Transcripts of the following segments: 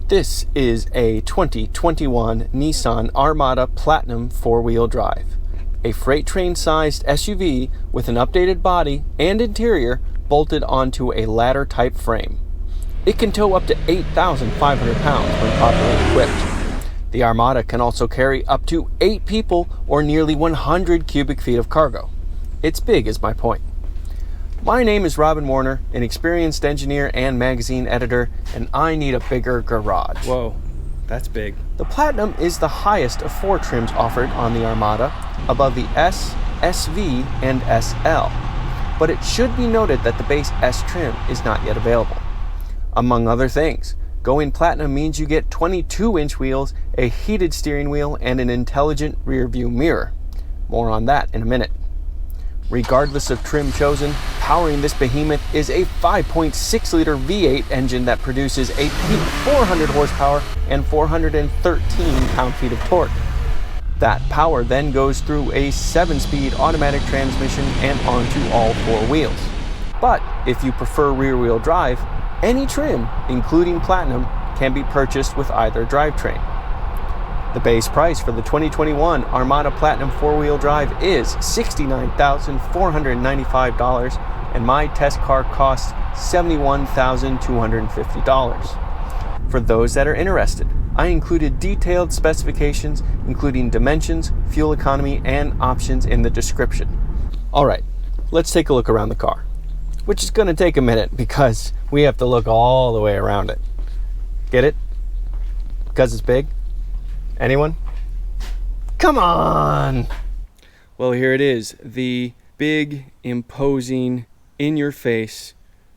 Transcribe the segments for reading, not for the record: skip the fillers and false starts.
This is a 2021 Nissan Armada Platinum 4-wheel drive, a freight train-sized SUV with an updated body and interior bolted onto a ladder-type frame. It can tow up to 8,500 pounds when properly equipped. The Armada can also carry up to 8 people or nearly 100 cubic feet of cargo. It's big is my point. My name is Robin Warner, an experienced engineer and magazine editor, and I need a bigger garage. Whoa, that's big. The Platinum is the highest of 4 trims offered on the Armada, above the S, SV, and SL. But it should be noted that the base S trim is not yet available. Among other things, going Platinum means you get 22-inch wheels, a heated steering wheel, and an intelligent rear-view mirror. More on that in a minute. Regardless of trim chosen, powering this behemoth is a 5.6-liter V8 engine that produces a peak 400 horsepower and 413 pound-feet of torque. That power then goes through a 7-speed automatic transmission and onto all 4 wheels. But if you prefer rear-wheel drive, any trim, including Platinum, can be purchased with either drivetrain. The base price for the 2021 Armada Platinum 4-wheel drive is $69,495, and my test car costs $71,250. For those that are interested, I included detailed specifications, including dimensions, fuel economy, and options in the description. All right, let's take a look around the car, which is going to take a minute because we have to look all the way around it. Get it? Because it's big? Anyone? Come on! Well, here it is, the big, imposing, in-your-face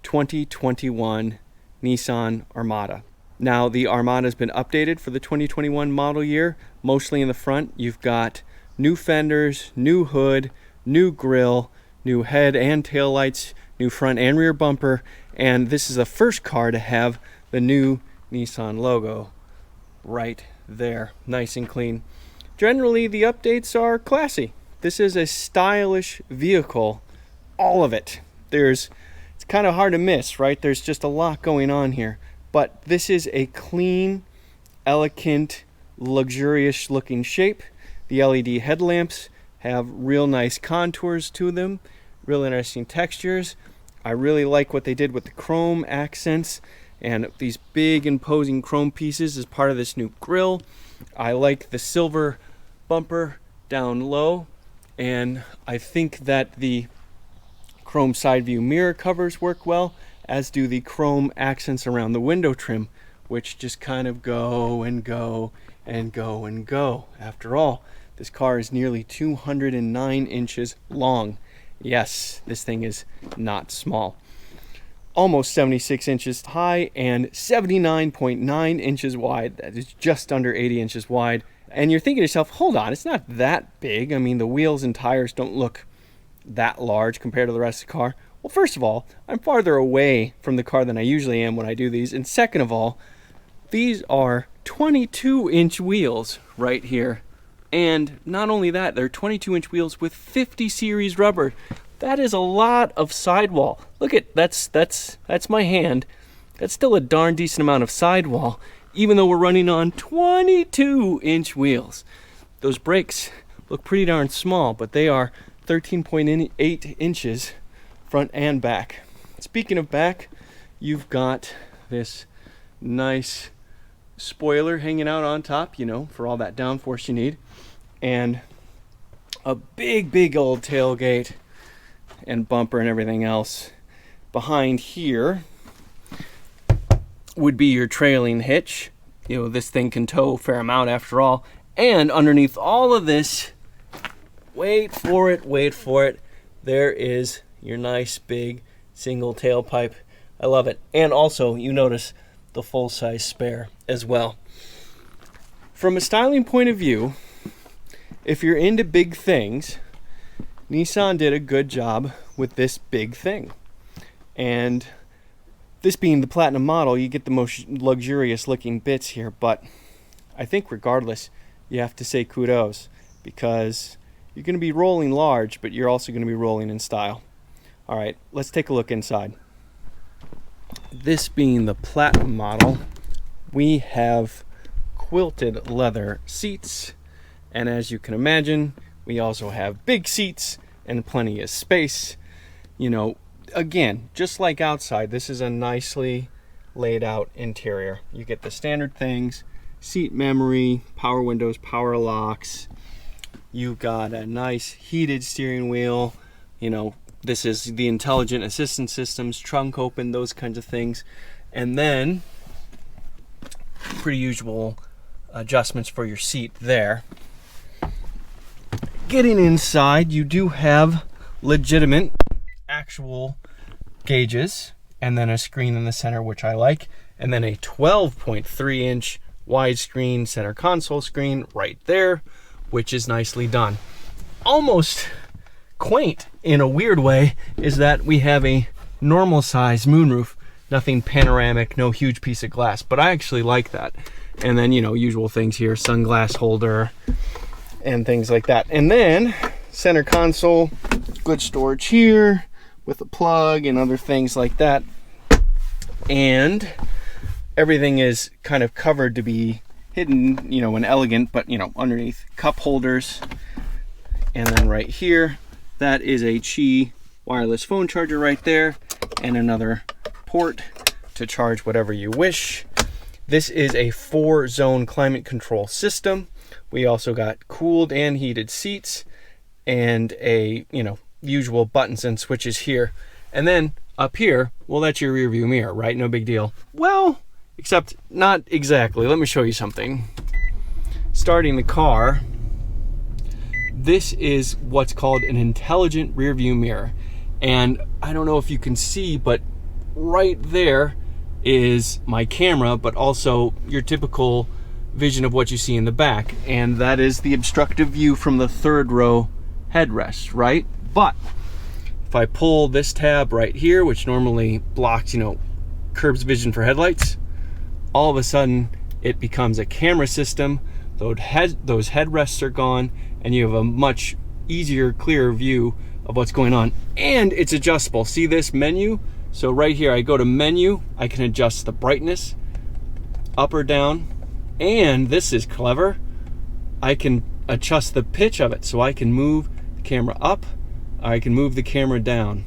2021 Nissan Armada. Now, the Armada has been updated for the 2021 model year. Mostly in the front, you've got new fenders, new hood, new grille, new head and tail lights, new front and rear bumper, and this is the first car to have the new Nissan logo right there, nice and clean. Generally, the updates are classy. This is a stylish vehicle, all of it. It's kind of hard to miss, right? There's just a lot going on here, but this is a clean, elegant, luxurious looking shape. The LED headlamps have real nice contours to them, real interesting textures. I really like what they did with the chrome accents and these big imposing chrome pieces as part of this new grille. I like the silver bumper down low, and I think that the chrome side view mirror covers work well, as do the chrome accents around the window trim, which just kind of go and go and go and go. After all, this car is nearly 209 inches long. Yes, this thing is not small. Almost 76 inches high and 79.9 inches wide. That is just under 80 inches wide. And you're thinking to yourself, hold on, it's not that big. I mean, the wheels and tires don't look that large compared to the rest of the car. Well, first of all, I'm farther away from the car than I usually am when I do these. And second of all, these are 22-inch wheels right here. And not only that, they're 22-inch wheels with 50 series rubber. That is a lot of sidewall. Look at that's my hand. That's still a darn decent amount of sidewall, even though we're running on 22-inch wheels. Those brakes look pretty darn small, but they are 13.8 inches front and back. Speaking of back, you've got this nice spoiler hanging out on top, for all that downforce you need, and a big old tailgate and bumper and everything else. Behind here would be your trailing hitch. This thing can tow a fair amount after all. And underneath all of this, wait for it, there is your nice big single tailpipe. I love it. And also, you notice the full-size spare as well. From a styling point of view, if you're into big things, Nissan did a good job with this big thing. And this being the Platinum model, you get the most luxurious looking bits here, but I think regardless, you have to say kudos, because you're going to be rolling large, but you're also going to be rolling in style. All right, let's take a look inside. This being the Platinum model, we have quilted leather seats, and as you can imagine, we also have big seats and plenty of space. You know, again, just like outside, this is a nicely laid out interior. You get the standard things: seat memory, power windows, power locks. You've got a nice heated steering wheel. You know, this is the intelligent assistance systems, trunk open, those kinds of things. And then pretty usual adjustments for your seat there. Getting inside, you do have legitimate actual gauges, and then a screen in the center, which I like, and then a 12.3 inch widescreen center console screen right there, which is nicely done. Almost quaint in a weird way is that we have a normal size moonroof, nothing panoramic, no huge piece of glass, but I actually like that. And then, you know, usual things here, sunglass holder and things like that. And then center console, good storage here with a plug and other things like that. And everything is kind of covered to be hidden, you know, and elegant, but, you know, underneath cup holders. And then right here, that is a Qi wireless phone charger right there, and another port to charge whatever you wish. This is a 4-zone climate control system. We also got cooled and heated seats, and a, you know, usual buttons and switches here. And then up here, well, that's your rear view mirror, right? No big deal. Well, except not exactly. Let me show you something. Starting the car, this is what's called an intelligent rear view mirror. And I don't know if you can see, but right there is my camera, but also your typical vision of what you see in the back. And that is the obstructive view from the third row headrest, right? But if I pull this tab right here, which normally blocks, you know, curbs vision for headlights, all of a sudden it becomes a camera system. Those headrests are gone, and you have a much easier, clearer view of what's going on. And it's adjustable. See this menu? So right here, I go to menu, I can adjust the brightness up or down, and this is clever, I can adjust the pitch of it, so I can move the camera up, I can move the camera down.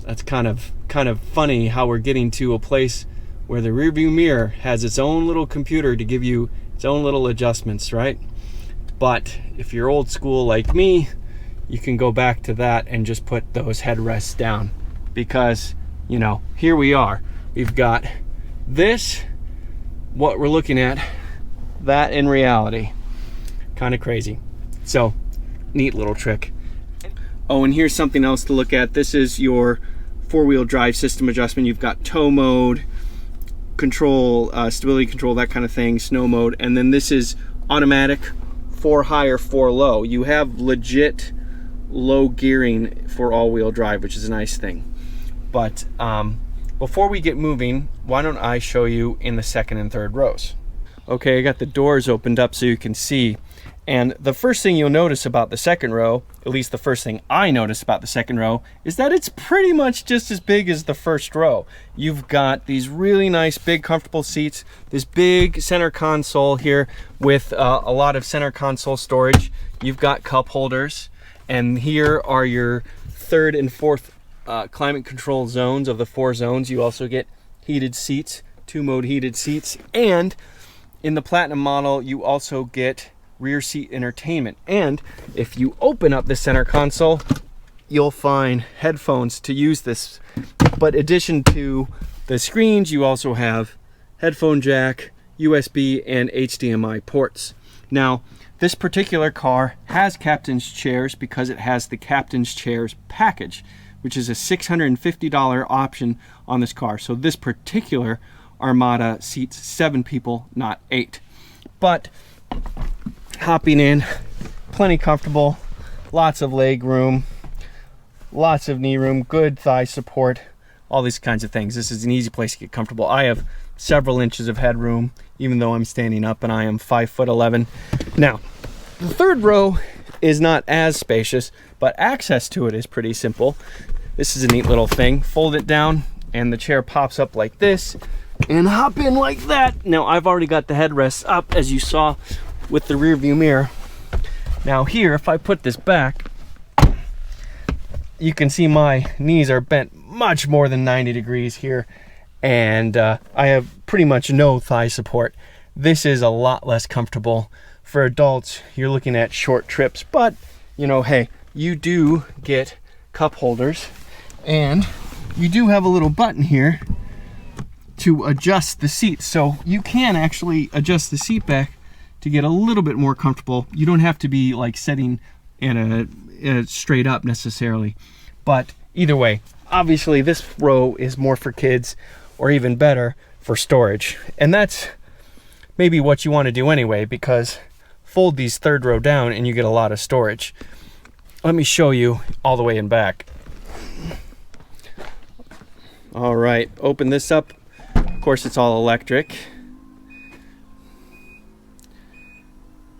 That's kind of funny how we're getting to a place where the rear view mirror has its own little computer to give you its own little adjustments, right? But if you're old school like me, you can go back to that and just put those headrests down, because, you know, here we are. We've got this, what we're looking at, that in reality. Kind of crazy. So, neat little trick. Oh, and here's something else to look at. This is your four-wheel drive system adjustment. You've got tow mode, control, stability control, that kind of thing, snow mode, and then this is automatic, 4 high or 4 low. You have legit low gearing for all-wheel drive, which is a nice thing. But before we get moving, why don't I show you in the second and third rows? Okay, I got the doors opened up so you can see. And the first thing you'll notice about the second row, at least the first thing I notice about the second row, is that it's pretty much just as big as the first row. You've got these really nice, big, comfortable seats, this big center console here with a lot of center console storage. You've got cup holders, and here are your third and fourth climate control zones of the 4 zones. You also get heated seats, 2-mode heated seats, and in the Platinum model, you also get rear seat entertainment. And if you open up the center console, you'll find headphones to use this. But in addition to the screens, you also have headphone jack, USB, and HDMI ports. Now, this particular car has captain's chairs because it has the captain's chairs package, which is a $650 option on this car. So this particular Armada seats 7 people, not 8. But hopping in, plenty comfortable, lots of leg room, lots of knee room, good thigh support, all these kinds of things. This is an easy place to get comfortable. I have several inches of headroom, even though I'm standing up and I am 5'11". Now, the third row is not as spacious, but access to it is pretty simple. This is a neat little thing. Fold it down and the chair pops up like this. and hop in like that. Now I've already got the headrests up, as you saw with the rear view mirror. Now here, if I put this back, you can see my knees are bent much more than 90 degrees here, and I have pretty much no thigh support. This is a lot less comfortable. For adults, you're looking at short trips, but you know, hey, you do get cup holders, and you do have a little button here to adjust the seat, so you can actually adjust the seat back to get a little bit more comfortable. You don't have to be like sitting in a straight up necessarily, but either way, obviously this row is more for kids, or even better, for storage. And that's maybe what you want to do anyway, because fold these third row down and you get a lot of storage. Let me show you all the way in back. All right, open this up. Of course, it's all electric.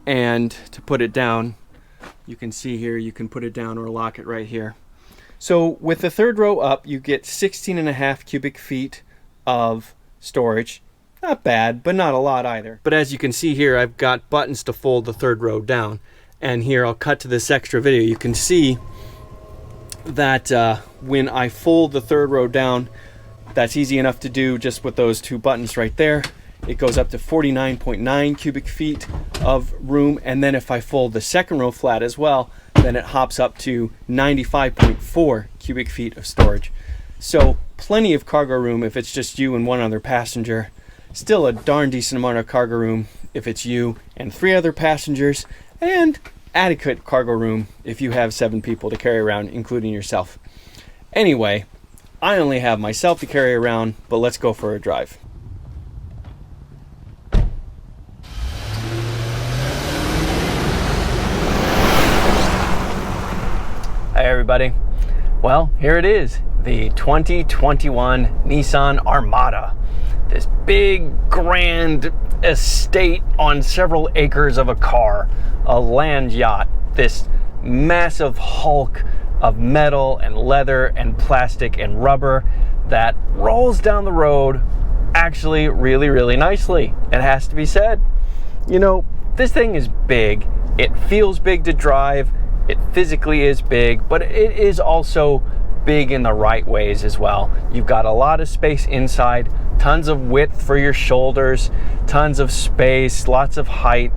And to put it down, you can see here, you can put it down or lock it right here. So with the third row up, you get 16.5 cubic feet of storage. Not bad, but not a lot either. But as you can see here, I've got buttons to fold the third row down. And here, I'll cut to this extra video. You can see that when I fold the third row down, that's easy enough to do just with those two buttons right there. It goes up to 49.9 cubic feet of room. And then if I fold the second row flat as well, then it hops up to 95.4 cubic feet of storage. So plenty of cargo room if it's just you and one other passenger. Still a darn decent amount of cargo room if it's you and 3 other passengers, and adequate cargo room if you have 7 people to carry around, including yourself. Anyway, I only have myself to carry around, but let's go for a drive. Hi everybody. Well, here it is, the 2021 Nissan Armada. This big, grand estate on several acres of a car, a land yacht, this massive hulk of metal and leather and plastic and rubber that rolls down the road actually really, really nicely. It has to be said. You know, this thing is big. It feels big to drive. It physically is big, but it is also big in the right ways as well. You've got a lot of space inside, tons of width for your shoulders, tons of space, lots of height,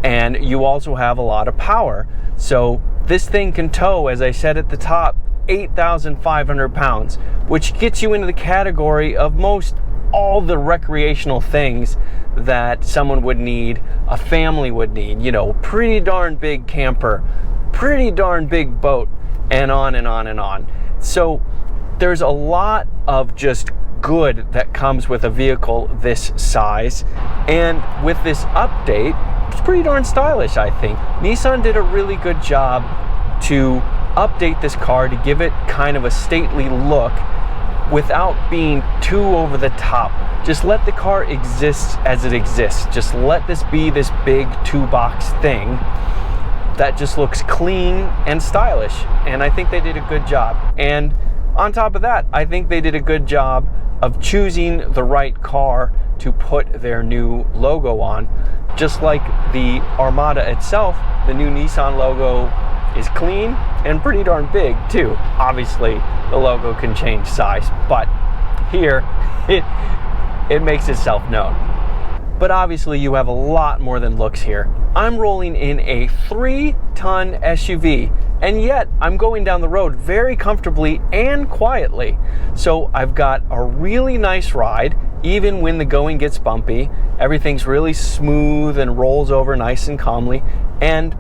and you also have a lot of power. So this thing can tow, as I said at the top, 8,500 pounds, which gets you into the category of most all the recreational things that someone would need, a family would need. You know, pretty darn big camper, pretty darn big boat, and on and on and on. So there's a lot of just good that comes with a vehicle this size, and with this update, it's pretty darn stylish, I think. Nissan did a really good job to update this car to give it kind of a stately look without being too over the top. Just let the car exist as it exists. Just let this be this big 2-box thing that just looks clean and stylish, and I think they did a good job. And on top of that, I think they did a good job of choosing the right car to put their new logo on. Just like the Armada itself, the new Nissan logo is clean and pretty darn big too. Obviously, the logo can change size, but here it makes itself known. But obviously you have a lot more than looks here. I'm rolling in a 3-ton SUV, and yet I'm going down the road very comfortably and quietly. So I've got a really nice ride, even when the going gets bumpy. Everything's really smooth and rolls over nice and calmly, and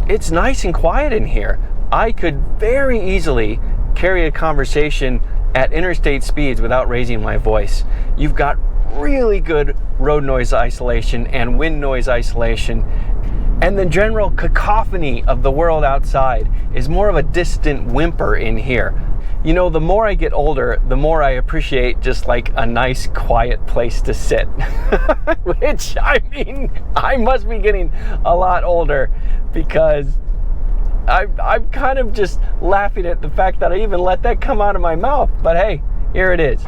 it's nice and quiet in here. I could very easily carry a conversation at interstate speeds without raising my voice. You've got really good road noise isolation and wind noise isolation, and the general cacophony of the world outside is more of a distant whimper in here. You know, the more I get older, the more I appreciate just like a nice quiet place to sit. Which, I mean, I must be getting a lot older, because I'm kind of just laughing at the fact that I even let that come out of my mouth. But hey, here it is.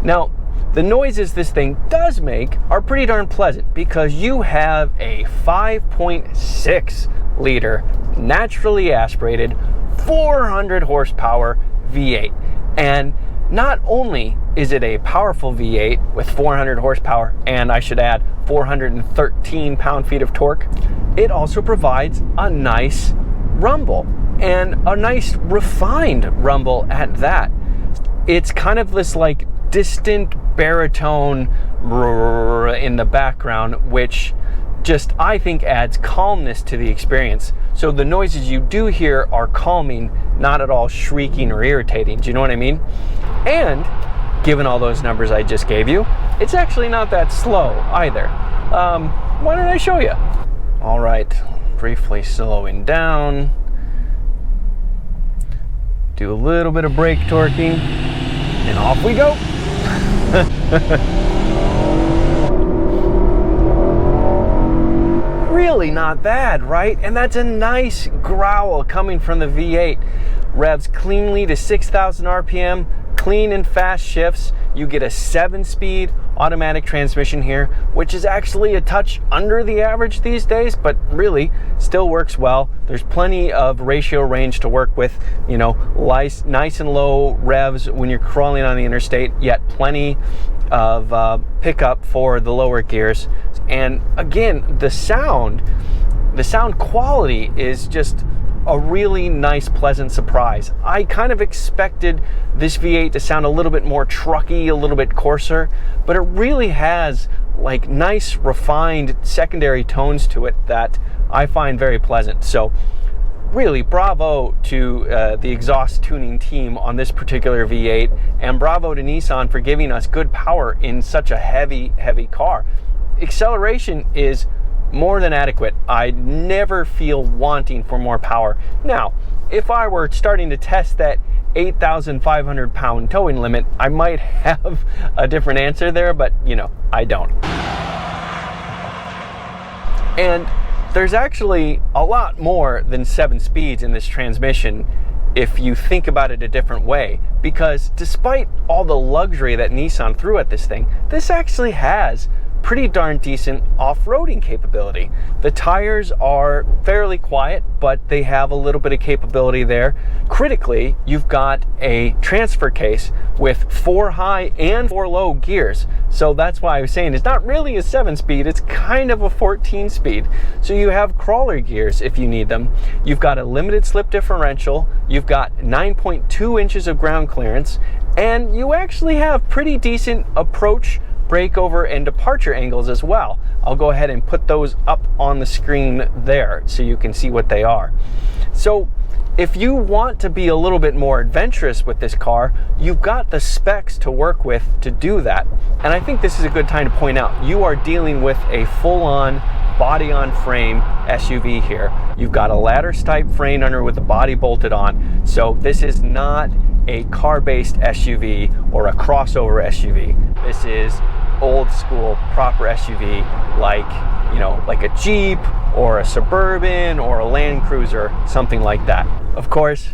Now, the noises this thing does make are pretty darn pleasant because you have a 5.6 liter naturally aspirated 400 horsepower V8. And not only is it a powerful V8 with 400 horsepower, and I should add 413 pound-feet of torque, it also provides a nice rumble, and a nice refined rumble at that. It's kind of this like distant baritone in the background, which just, I think, adds calmness to the experience. So the noises you do hear are calming, not at all shrieking or irritating. Do you know what I mean? And given all those numbers I just gave you, it's actually not that slow either. Why don't I show you? All right, briefly slowing down. Do a little bit of brake torquing, and off we go. Really not bad, right? And that's a nice growl coming from the V8. Revs cleanly to 6,000 RPM, clean and fast shifts. You get a 7-speed automatic transmission here, which is actually a touch under the average these days, but really still works well. There's plenty of ratio range to work with, you know, nice and low revs when you're crawling on the interstate, yet plenty of pickup for the lower gears. And again, the sound quality is just a really nice, pleasant surprise. I kind of expected this V8 to sound a little bit more trucky, a little bit coarser, but it really has like nice, refined secondary tones to it that I find very pleasant. So really, bravo to the exhaust tuning team on this particular V8, and bravo to Nissan for giving us good power in such a heavy car. Acceleration is more than adequate. I never feel wanting for more power. Now, if I were starting to test that 8,500 pound towing limit, I might have a different answer there, but you know, I don't. And there's actually a lot more than 7 speeds in this transmission if you think about it a different way, because despite all the luxury that Nissan threw at this thing, this actually has pretty darn decent off-roading capability. The tires are fairly quiet, but they have a little bit of capability there. Critically, you've got a transfer case with 4 high and 4 low gears. So that's why I was saying it's not really a 7-speed, it's kind of a 14-speed. So you have crawler gears if you need them. You've got a limited slip differential, you've got 9.2 inches of ground clearance, and you actually have pretty decent approach, breakover, and departure angles as well. I'll go ahead and put those up on the screen there so you can see what they are. So if you want to be a little bit more adventurous with this car, you've got the specs to work with to do that. And I think this is a good time to point out, you are dealing with a full-on body-on-frame SUV here. You've got a ladder-type frame under with the body bolted on. So this is not a car-based SUV or a crossover SUV. This is old school proper SUV, like, you know, like a Jeep or a Suburban or a Land Cruiser, something like that. Of course,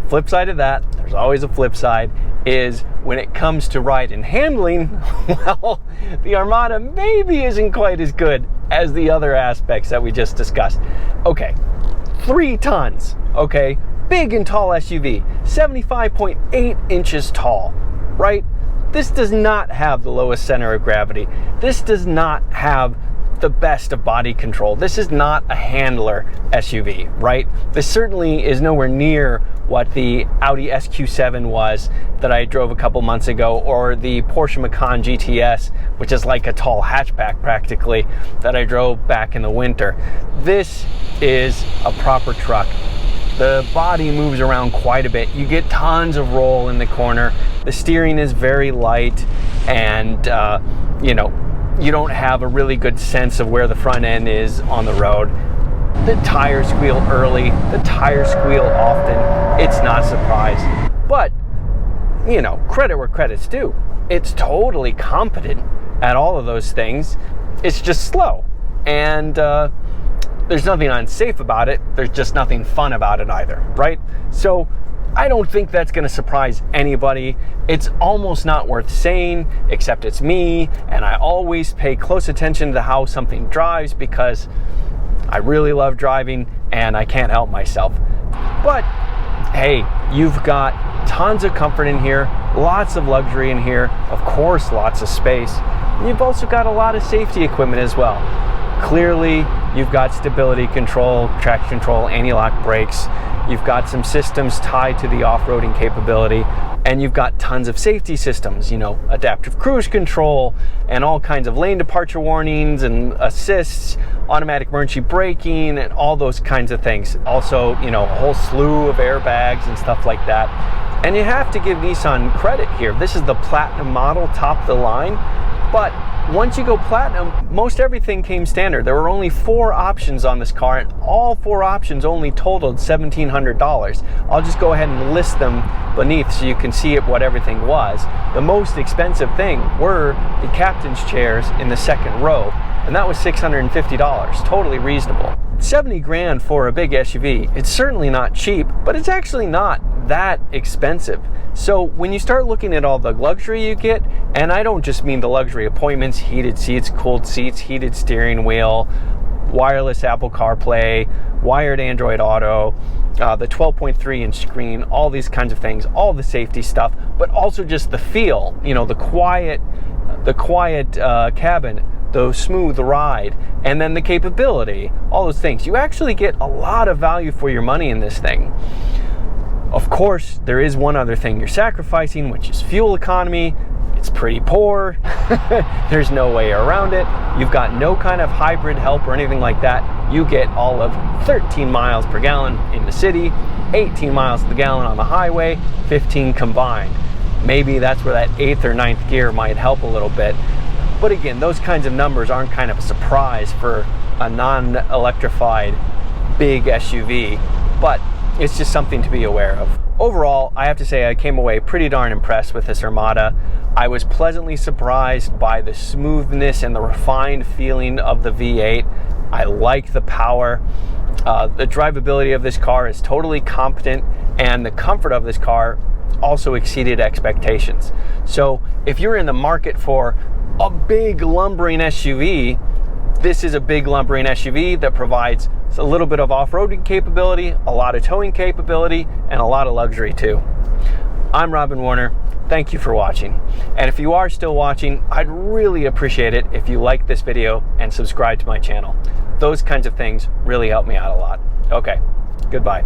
flip side of that, there's always a flip side, is when it comes to ride and handling, well, the Armada maybe isn't quite as good as the other aspects that we just discussed. Okay, 3 tons, okay? Big and tall SUV, 75.8 inches tall, right? This does not have the lowest center of gravity. This does not have the best of body control. This is not a handler SUV, right? This certainly is nowhere near what the Audi SQ7 was that I drove a couple months ago, or the Porsche Macan GTS, which is like a tall hatchback practically, that I drove back in the winter. This is a proper truck. The body moves around quite a bit. You get tons of roll in the corner. The steering is very light, and you know, you don't have a really good sense of where the front end is on the road. The tires squeal early, the tires squeal often. It's not a surprise. But, you know, credit where credit's due. It's totally competent at all of those things. It's just slow. And there's nothing unsafe about it. There's just nothing fun about it either, right? So I don't think that's going to surprise anybody. It's almost not worth saying, except it's me, and I always pay close attention to how something drives because I really love driving and I can't help myself. But hey, you've got tons of comfort in here, lots of luxury in here, of course lots of space, and you've also got a lot of safety equipment as well. Clearly, you've got stability control, traction control, anti-lock brakes, you've got some systems tied to the off-roading capability, and you've got tons of safety systems, you know, adaptive cruise control, and all kinds of lane departure warnings and assists, automatic emergency braking, and all those kinds of things. Also, you know, a whole slew of airbags and stuff like that. And you have to give Nissan credit here. This is the Platinum model, top of the line, but once you go Platinum, most everything came standard. There were only 4 options on this car, and all 4 options only totaled $1,700. I'll just go ahead and list them beneath so you can see what everything was. The most expensive thing were the captain's chairs in the second row, and that was $650, totally reasonable. 70 grand for a big SUV, it's certainly not cheap, but it's actually not that expensive. So when you start looking at all the luxury you get, and I don't just mean the luxury appointments, heated seats, cooled seats, heated steering wheel, wireless Apple CarPlay, wired Android Auto, the 12.3-inch screen, all these kinds of things, all the safety stuff, but also just the feel, you know, the quiet cabin, the smooth ride, and then the capability, all those things. You actually get a lot of value for your money in this thing. Of course, there is one other thing you're sacrificing, which is fuel economy. It's pretty poor. There's no way around it. You've got no kind of hybrid help or anything like that. You get all of 13 miles per gallon in the city, 18 miles per gallon on the highway, 15 combined. Maybe that's where that 8th or 9th gear might help a little bit. But again, those kinds of numbers aren't kind of a surprise for a non-electrified big SUV, but it's just something to be aware of. Overall, I have to say I came away pretty darn impressed with this Armada. I was pleasantly surprised by the smoothness and the refined feeling of the V8. I like the power. The drivability of this car is totally competent, and the comfort of this car also exceeded expectations. So if you're in the market for a big lumbering SUV, this is a big lumbering SUV that provides a little bit of off-roading capability, a lot of towing capability, and a lot of luxury too. I'm Robin Warner. Thank you for watching. And if you are still watching, I'd really appreciate it if you like this video and subscribe to my channel. Those kinds of things really help me out a lot. Okay, goodbye.